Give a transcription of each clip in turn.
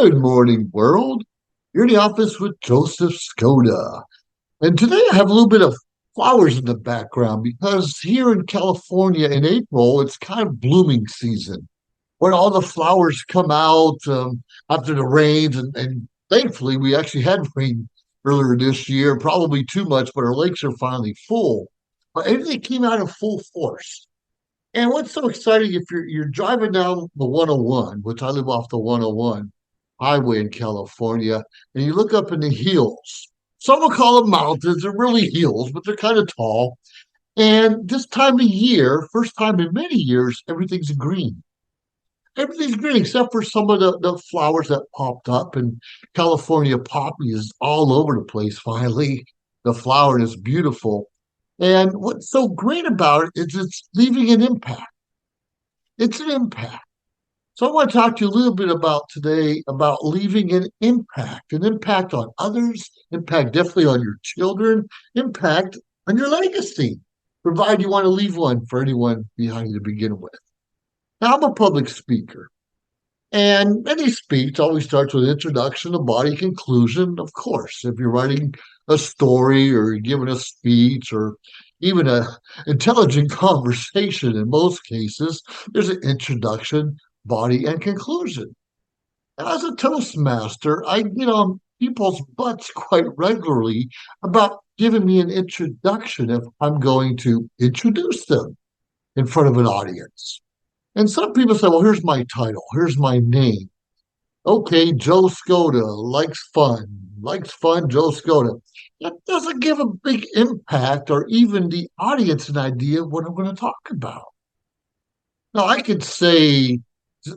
Good morning, world. You're in the office with Joseph Skoda. And today I have a little bit of flowers in the background because here in California in April, it's kind of blooming season when all the flowers come out after the rains. And thankfully, we actually had rain earlier this year, probably too much, but our lakes are finally full. But everything came out in full force. And what's so exciting if you're driving down the 101, which I live off the 101 highway in California, and you look up in the hills. Some will call them mountains, they're really hills, but they're kind of tall. And this time of year, first time in many years, everything's green. Everything's green except for some of the flowers that popped up. And California poppy is all over the place finally. The flower is beautiful. And what's so great about it is it's leaving an impact. It's an impact. So I want to talk to you a little bit about today about leaving an impact on others, impact definitely on your children, impact on your legacy, provided you want to leave one for anyone behind you to begin with. Now, I'm a public speaker, and any speech always starts with introduction, a body, conclusion. Of course, if you're writing a story or you're giving a speech or even a intelligent conversation, in most cases, there's an introduction, body, and conclusion. And as a Toastmaster, I get on people's butts quite regularly about giving me an introduction if I'm going to introduce them in front of an audience. And some people say, well, here's my title, here's my name. Okay, Joe Skoda likes fun, Joe Skoda. That doesn't give a big impact or even the audience an idea of what I'm going to talk about. Now, I could say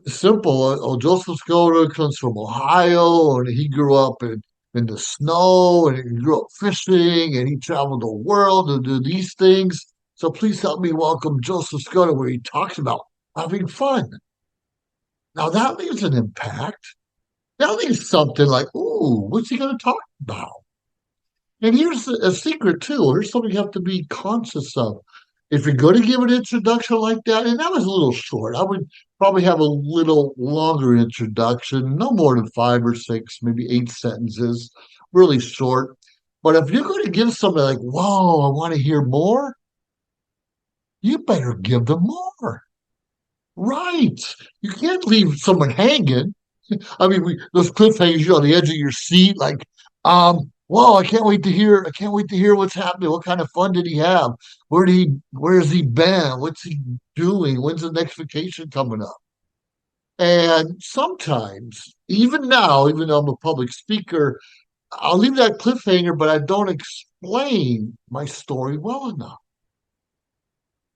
simple, oh, Joseph Skoda comes from Ohio and he grew up in the snow and he grew up fishing and he traveled the world to do these things. So please help me welcome Joseph Skoda, where he talks about having fun. Now that leaves an impact. That leaves something like, ooh, what's he going to talk about? And here's a secret too. Here's something you have to be conscious of. If you're going to give an introduction like that, and that was a little short, I would probably have a little longer introduction, no more than 5 or 6, maybe 8 sentences, really short. But if you're going to give somebody like, whoa, I want to hear more, you better give them more. Right. You can't leave someone hanging. I mean, those cliffhangers, on the edge of your seat, like, whoa, I can't wait to hear what's happening. What kind of fun did he have? Where has he been? What's he doing? When's the next vacation coming up? And sometimes, even now, even though I'm a public speaker, I'll leave that cliffhanger, but I don't explain my story well enough.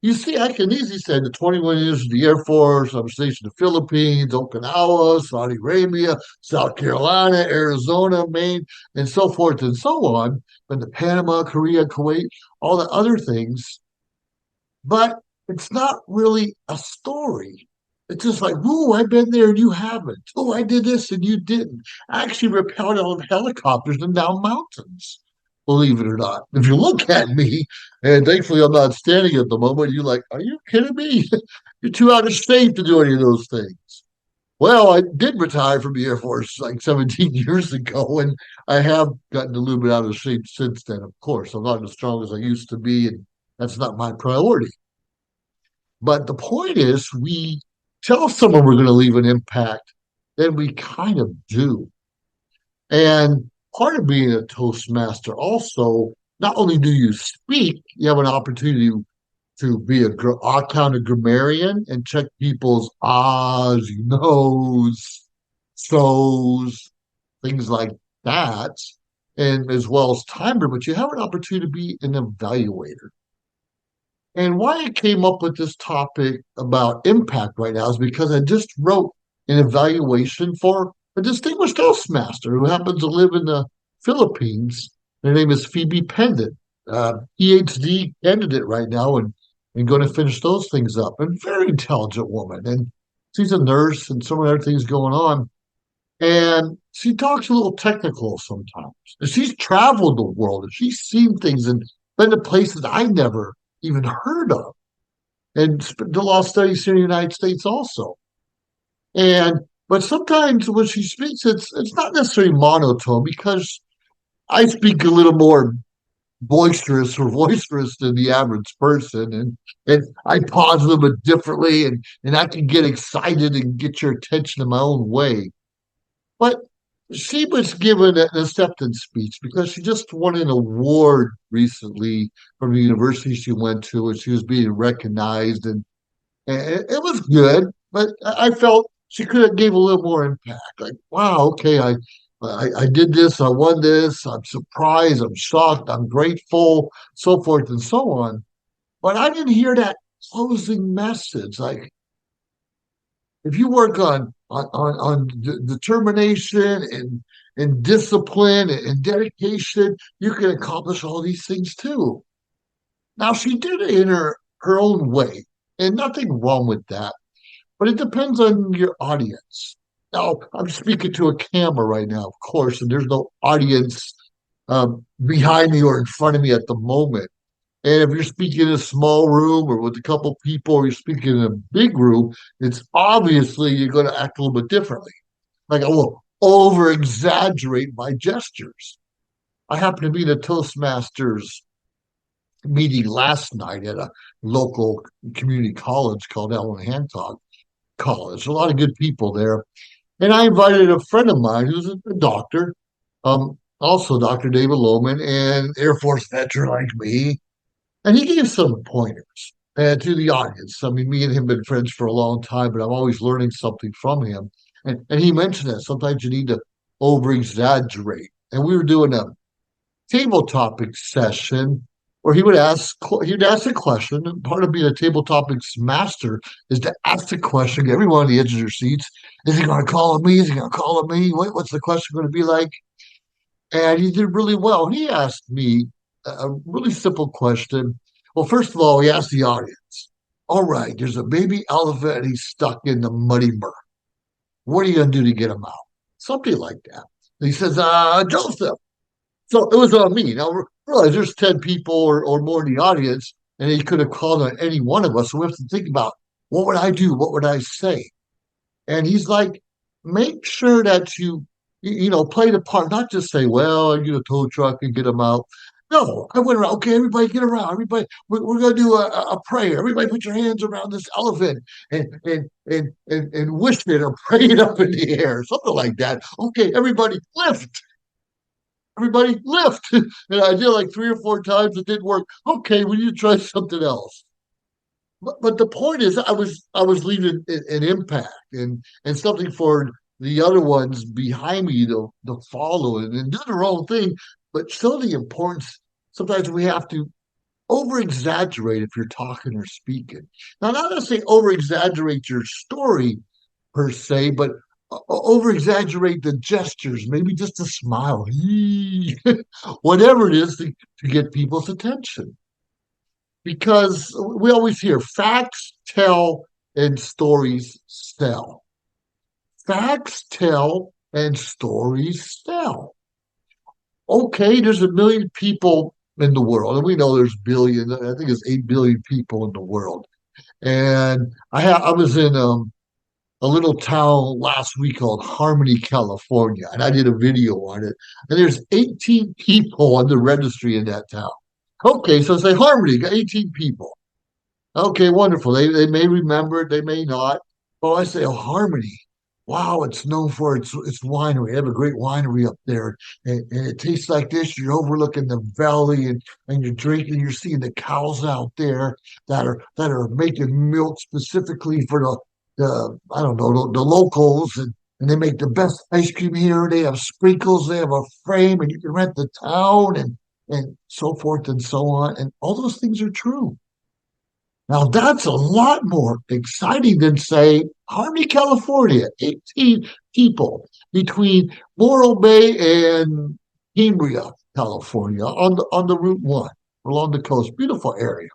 You see, I can easily say the 21 years of the Air Force, I'm stationed in the Philippines, Okinawa, Saudi Arabia, South Carolina, Arizona, Maine, and so forth and so on. Been to Panama, Korea, Kuwait, all the other things. But it's not really a story. It's just like, ooh, I've been there and you haven't. Oh, I did this and you didn't. I actually rappelled out of helicopters and down mountains, believe it or not. If you look at me, and thankfully I'm not standing at the moment, you're like, are you kidding me? You're too out of shape to do any of those things. Well, I did retire from the Air Force like 17 years ago, and I have gotten a little bit out of shape since then, of course. I'm not as strong as I used to be, and that's not my priority. But the point is, we tell someone we're going to leave an impact, then we kind of do. And part of being a Toastmaster also, not only do you speak, you have an opportunity to be a kind of grammarian and check people's ahs, knows, so's, things like that, and as well as timer, but you have an opportunity to be an evaluator. And why I came up with this topic about impact right now is because I just wrote an evaluation for a distinguished Toastmaster who happens to live in the Philippines. Her name is Phoebe Pendant, PhD candidate right now, and going to finish those things up. And very intelligent woman. And she's a nurse and some other things going on. And she talks a little technical sometimes. And she's traveled the world and she's seen things and been to places I never even heard of. And the law studies here in the United States also. And But sometimes when she speaks, it's not necessarily monotone because I speak a little more boisterous or boisterous than the average person, and I pause a little bit differently, and I can get excited and get your attention in my own way. But she was given an acceptance speech because she just won an award recently from the university she went to, and she was being recognized, and it was good. But I felt she could have gave a little more impact. Like, wow, okay, I did this, I won this, I'm surprised, I'm shocked, I'm grateful, so forth and so on. But I didn't hear that closing message. Like, if you work on determination and discipline and dedication, you can accomplish all these things too. Now she did it in her own way, and nothing wrong with that. But it depends on your audience. Now I'm speaking to a camera right now, of course, and there's no audience behind me or in front of me at the moment. And if you're speaking in a small room or with a couple people, or you're speaking in a big room, it's obviously you're going to act a little bit differently. Like I will over exaggerate my gestures. I happened to be in a Toastmasters meeting last night at a local community college called Ellen Hancock College. A lot of good people there. And I invited a friend of mine who's a doctor, also Dr. David Lohman, and Air Force veteran like me. And he gave some pointers to the audience. I mean, me and him have been friends for a long time, but I'm always learning something from him. And he mentioned that sometimes you need to over exaggerate. And we were doing a table topic session where he'd ask a question. And part of being a table topics master is to ask the question, get everyone on the edge of their seats. Is he going to call on me? Is he going to call on me? What's the question going to be like? And he did really well. And he asked me a really simple question. Well, first of all, he asked the audience, all right, there's a baby elephant and he's stuck in the muddy murk. What are you going to do to get him out? Something like that. And he says, Joseph. So it was on me. Now, realize there's 10 people or more in the audience, and he could have called on any one of us. So we have to think about what would I do? What would I say? And he's like, make sure that you play the part, not just say, well, I get a tow truck and get them out. No, I went around. Okay, everybody get around. Everybody, we're going to do a prayer. Everybody put your hands around this elephant and wish it or pray it up in the air, something like that. Okay, everybody lift. Everybody lift. And I did like 3 or 4 times. It didn't work. Okay, we need to try something else. But the point is, I was leaving an impact and something for the other ones behind me to follow and do their own thing, but show the importance. Sometimes we have to over exaggerate if you're talking or speaking. Now, not necessarily over exaggerate your story per se, but over exaggerate the gestures, maybe just a smile, whatever it is to get people's attention because we always hear facts tell and stories sell. Facts tell and stories sell. Okay, there's a million people in the world, and we know there's billion. I think it's 8 billion people in the world. And I was in a little town last week called Harmony, California, and I did a video on it. And there's 18 people on the registry in that town. Okay, so say Harmony got 18 people. Okay, wonderful. They may remember it, they may not. But I say, oh, Harmony. Wow, it's known for its winery. They have a great winery up there, and it tastes like this. You're overlooking the valley, and you're drinking. You're seeing the cows out there that are making milk specifically for the I don't know the locals, and they make the best ice cream here. They have sprinkles. They have a frame, and you can rent the town, and so forth and so on. And all those things are true. Now that's a lot more exciting than say Harmony, California, 18 people between Morro Bay and Cambria, California, on the Route 1 along the coast. Beautiful area.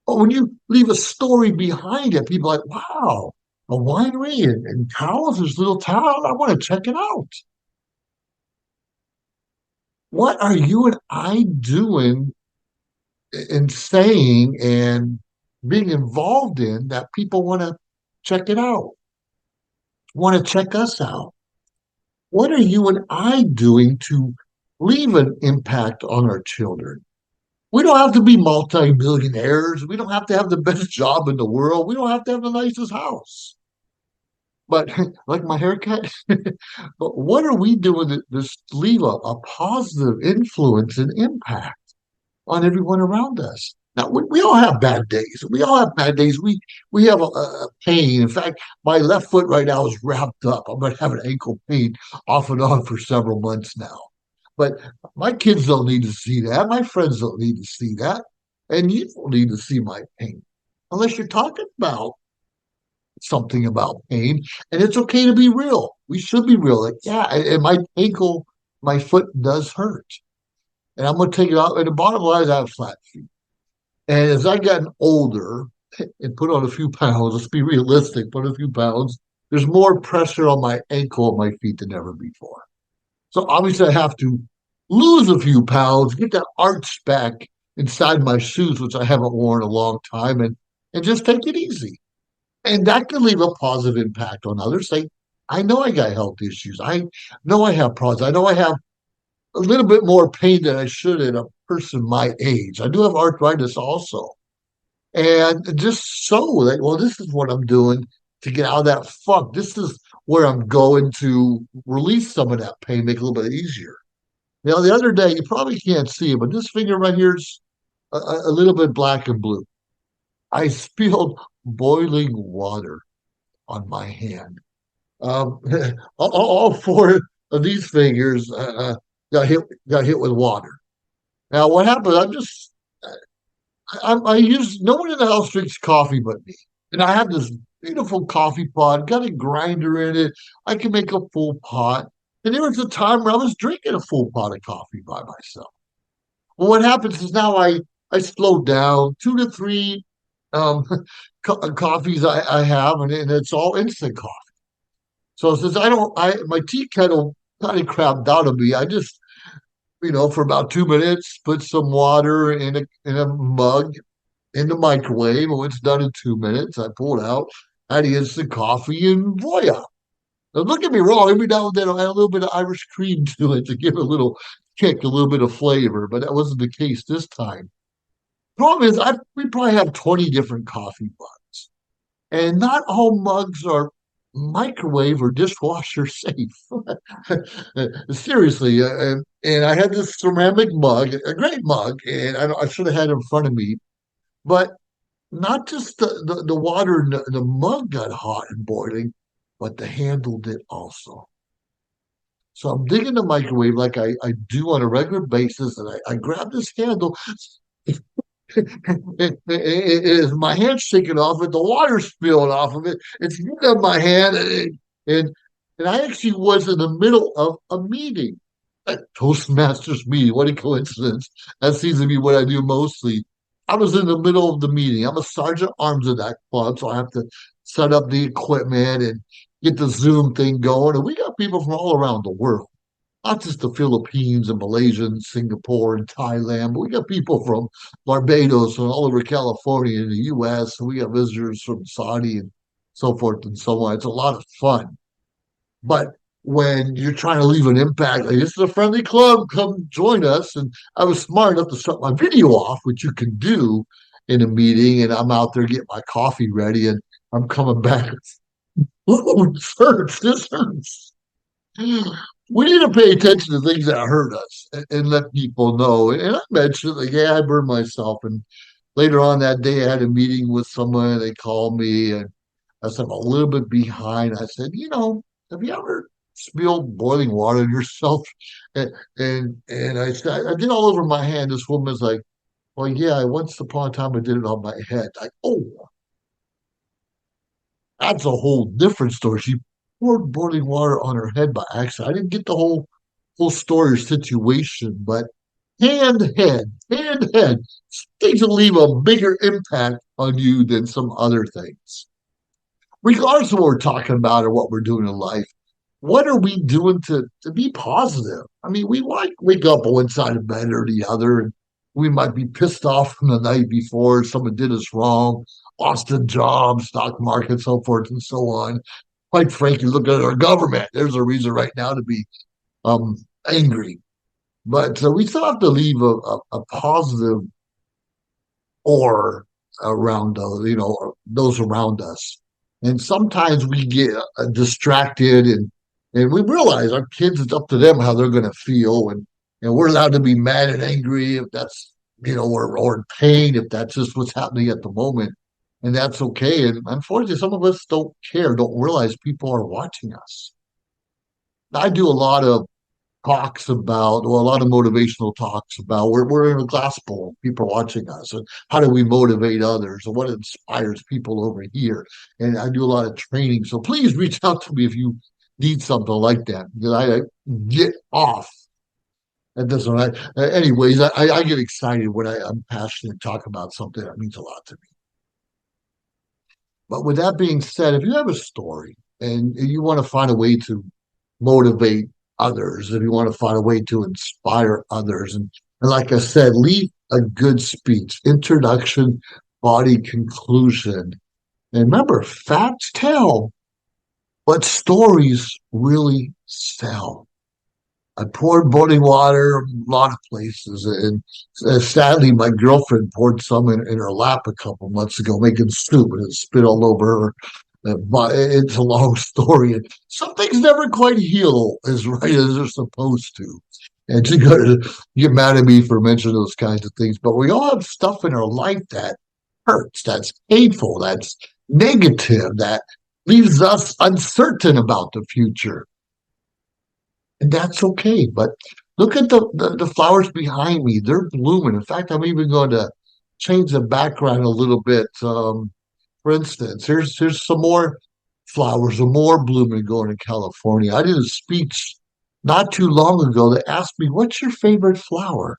But when you leave a story behind it, people are like, wow, a winery and cows, this little town, I want to check it out. What are you and I doing and saying and being involved in that people want to check it out? want to check us out. What are you and I doing to leave an impact on our children? We don't have to be multimillionaires. We don't have to have the best job in the world. We don't have to have the nicest house. But like my haircut, but what are we doing to just leave a positive influence and impact on everyone around us? Now we all have bad days. We all have bad days. We have a pain. In fact, my left foot right now is wrapped up. I'm going to have an ankle pain off and on for several months now. But my kids don't need to see that. My friends don't need to see that, and you don't need to see my pain unless you're talking about something about pain, and it's okay to be real. We should be real. Like, yeah, and my ankle, my foot does hurt, and I'm going to take it out. And the bottom line is I have flat feet. And as I gotten older and put on a few pounds, let's be realistic, put on a few pounds, there's more pressure on my ankle and my feet than ever before. So obviously I have to lose a few pounds, get that arch back inside my shoes, which I haven't worn in a long time, and just take it easy. And that can leave a positive impact on others. Say, I know I got health issues. I know I have problems. I know I have a little bit more pain than I should in a person my age. I do have arthritis also. And just so that, well, this is what I'm doing to get out of that funk. This is where I'm going to release some of that pain, make it a little bit easier. Now, the other day, you probably can't see it, but this finger right here is a little bit black and blue. I spilled boiling water on my hand. Um, all four of these fingers got hit with water. Now, what happened? I use no one in the house drinks coffee but me, and I have this beautiful coffee pot, got a grinder in it. I can make a full pot, and there was a time where I was drinking a full pot of coffee by myself. Well, what happens is now I slow down 2 to 3 um, coffees I have, and it's all instant coffee. So since I don't, I my tea kettle kind of crapped out of me. I just, for about 2 minutes, put some water in a mug in the microwave. And when it's done in 2 minutes, I pull it out, add the instant coffee, and voila. Now, don't get me wrong. Every now and then, I'll add a little bit of Irish cream to it to give it a little kick, a little bit of flavor. But that wasn't the case this time. Problem is, we probably have 20 different coffee mugs, and not all mugs are microwave or dishwasher safe. Seriously, and I had this ceramic mug, a great mug, and I should have had it in front of me, but not just the water in the mug got hot and boiling, but the handle did also. So I'm digging the microwave like I do on a regular basis, and I grab this handle. As my hand's shaking off it, the water spilled off of it. It's hitting on my hand, and and I actually was in the middle of a meeting, a Toastmasters meeting. What a coincidence! That seems to be what I do mostly. I was in the middle of the meeting. I'm a sergeant arms of that club, so I have to set up the equipment and get the Zoom thing going. And we got people from all around the world, not just the Philippines and Malaysia and Singapore and Thailand, but we got people from Barbados and all over California and the US, and we got visitors from Saudi and so forth and so on. It's a lot of fun. But when you're trying to leave an impact, like this is a friendly club, come join us. And I was smart enough to shut my video off, which you can do in a meeting, and I'm out there getting my coffee ready, and I'm coming back. Oh, this hurts. This hurts. We need to pay attention to things that hurt us and let people know. And I mentioned, like, yeah, I burned myself. And later on that day, I had a meeting with someone. They called me, and I said, I'm a little bit behind. I said, have you ever spilled boiling water on yourself? And I said, I did all over my hand. This woman's like, well, yeah, once upon a time I did it on my head. Like, oh, that's a whole different story. She poured boiling water on her head by accident. I didn't get the whole story or situation, but hand, things will leave a bigger impact on you than some other things. Regardless of what we're talking about or what we're doing in life, what are we doing to be positive? I mean, we might wake up on one side of bed or the other, and we might be pissed off from the night before someone did us wrong, lost a job, stock market, so forth and so on. quite frankly, look at our government. There's a reason right now to be um, angry. But we still have to leave a positive or around those around us. And sometimes we get distracted and we realize our kids, it's up to them how they're going to feel, and we're allowed to be mad and angry if that's or in pain if that's just what's happening at the moment, and that's okay. And unfortunately, some of us don't care, don't realize people are watching us. I do a lot of talks about, well, a lot of motivational talks about we're in a glass bowl, people watching us, and how do we motivate others, and what inspires people over here. And I do a lot of training. So please reach out to me if you need something like that, because I get off. That doesn't right. Anyways, I get excited when I'm passionate and talk about something that means a lot to me. But with that being said, if you have a story and you want to find a way to motivate others, if you want to find a way to inspire others, and like I said, leave a good speech, introduction, body, conclusion. And remember, facts tell, but stories really sell. I poured boiling water a lot of places, and sadly, my girlfriend poured some in her lap a couple months ago, making soup, and it spit all over her. But it's a long story, and some things never quite heal as right as they're supposed to. And she's going to get mad at me for mentioning those kinds of things. But we all have stuff in our life that hurts, that's painful, that's negative, that leaves us uncertain about the future. And that's okay. But look at the flowers behind me. They're blooming. In fact, I'm even going to change the background a little bit. For instance, here's some more flowers, some more blooming going in California. I did a speech not too long ago that asked me, "What's your favorite flower?"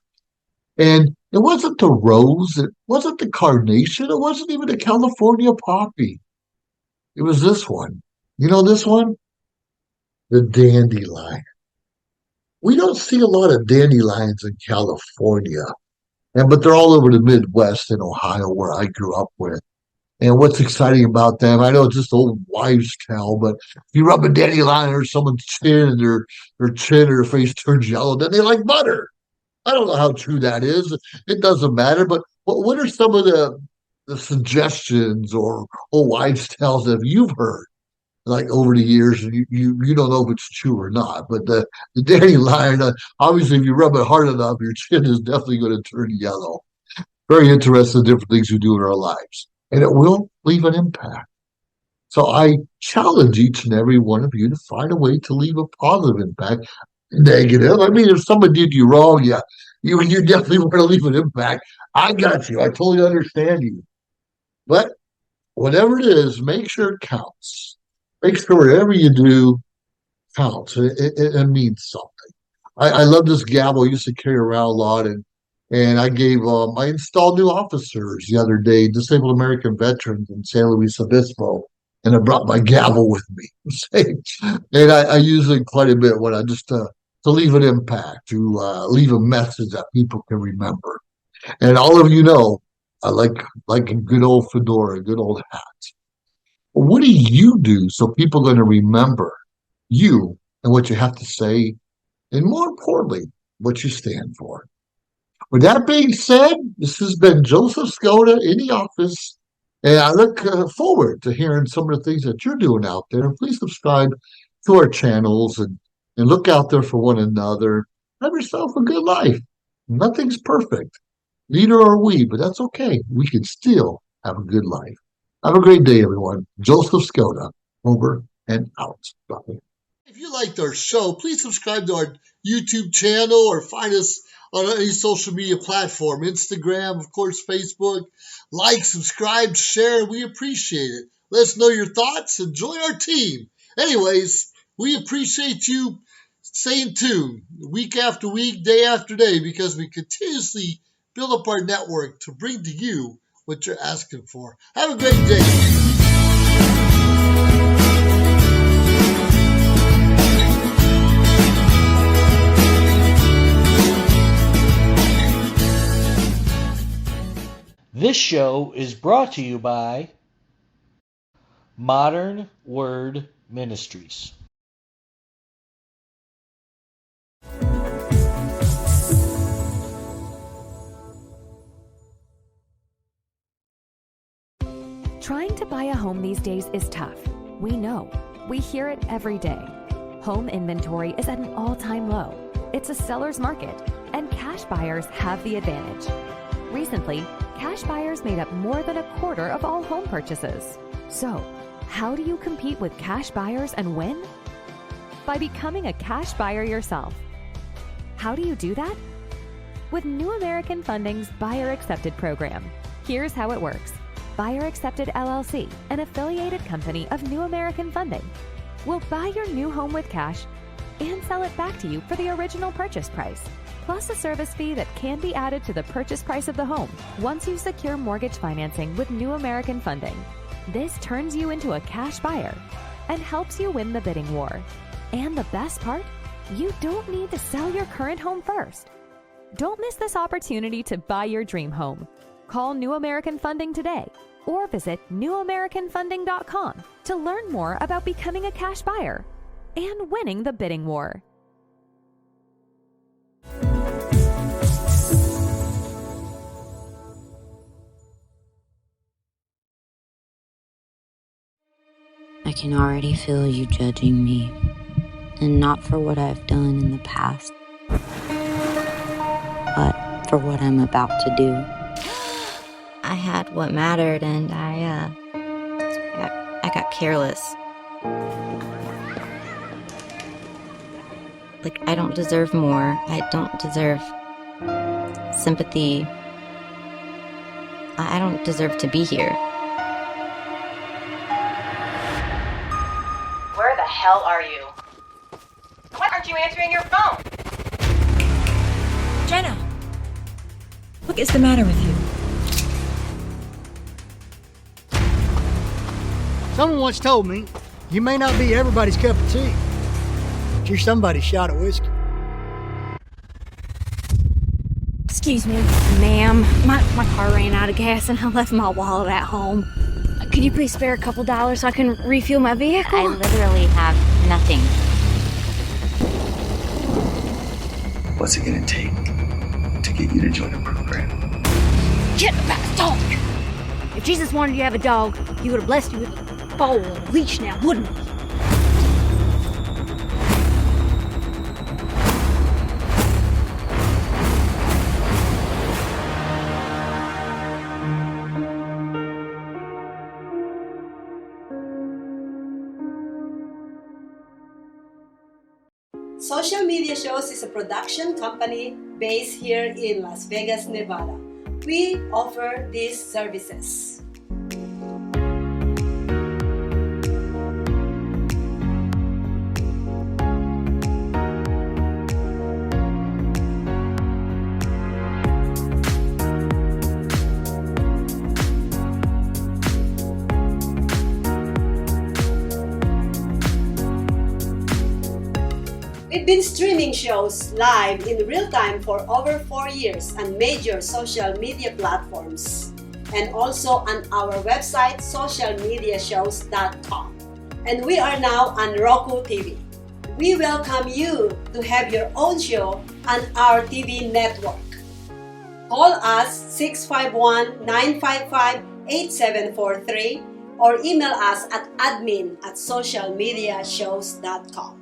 And it wasn't the rose, it wasn't the carnation, it wasn't even the California poppy. It was this one. You know this one? The dandelion. We don't see a lot of dandelions in California, but they're all over the Midwest in Ohio, where I grew up with. And what's exciting about them, I know it's just old wives' tale, but if you rub a dandelion or someone's chin and their chin or their face turns yellow, then they like butter. I don't know how true that is. It doesn't matter. But what are some of the suggestions or old wives' tales that you've heard like over the years, and you don't know if it's true or not? But the dandelion, obviously, if you rub it hard enough, your chin is definitely going to turn yellow. Very interesting, different things we do in our lives, and it will leave an impact. So I challenge each and every one of you to find a way to leave a positive impact. Negative. I mean, if someone did you wrong, yeah, you definitely want to leave an impact. I got you. I totally understand you. But whatever it is, make sure it counts. Make sure whatever you do counts. It means something. I love this gavel. I used to carry around a lot, and I installed new officers the other day, disabled American veterans in San Luis Obispo, and I brought my gavel with me. And I use it quite a bit when I just to leave an impact, to leave a message that people can remember. And all of you know, I like a good old fedora, a good old hat. What do you do so people are going to remember you and what you have to say, and more importantly, what you stand for? With that being said, this has been Joseph Skoda in the office, and I look forward to hearing some of the things that you're doing out there. And please subscribe to our channels and look out there for one another. Have yourself a good life. Nothing's perfect. Neither are we, but that's okay. We can still have a good life. Have a great day, everyone. Joseph Skoda, over and out. Bye. If you liked our show, please subscribe to our YouTube channel or find us on any social media platform, Instagram, of course, Facebook. Like, subscribe, share. We appreciate it. Let us know your thoughts and join our team. Anyways, we appreciate you staying tuned week after week, day after day, because we continuously build up our network to bring to you what you're asking for. Have a great day. This show is brought to you by Modern Word Ministries. Trying to buy a home these days is tough. We know. We hear it every day. Home inventory is at an all-time low. It's a seller's market, and cash buyers have the advantage. Recently, cash buyers made up more than a quarter of all home purchases. So, how do you compete with cash buyers and win? By becoming a cash buyer yourself. How do you do that? With New American Funding's Buyer Accepted program. Here's how it works. Buyer Accepted LLC, an affiliated company of New American Funding, will buy your new home with cash and sell it back to you for the original purchase price, plus a service fee that can be added to the purchase price of the home once you secure mortgage financing with New American Funding. This turns you into a cash buyer and helps you win the bidding war. And the best part? You don't need to sell your current home first. Don't miss this opportunity to buy your dream home. Call New American Funding today or visit newamericanfunding.com to learn more about becoming a cash buyer and winning the bidding war. I can already feel you judging me, and not for what I've done in the past, but for what I'm about to do. I had what mattered, and I got careless. Like, I don't deserve more. I don't deserve sympathy. I don't deserve to be here. Where the hell are you? Why aren't you answering your phone? Jenna! What is the matter with you? Someone once told me, you may not be everybody's cup of tea, but you're somebody's shot of whiskey. Excuse me, ma'am. My car ran out of gas and I left my wallet at home. Could you please spare a couple dollars so I can refuel my vehicle? I literally have nothing. What's it gonna take to get you to join the program? Get about to talk! If Jesus wanted you to have a dog, he would have blessed you with a bowl and a leash now, wouldn't he? Social Media Shows is a production company based here in Las Vegas, Nevada. We offer these services. We've been streaming shows live in real time for over 4 years on major social media platforms and also on our website socialmediashows.com. And we are now on Roku TV. We welcome you to have your own show on our TV network. Call us 651-955-8743 or email us at admin@socialmediashows.com.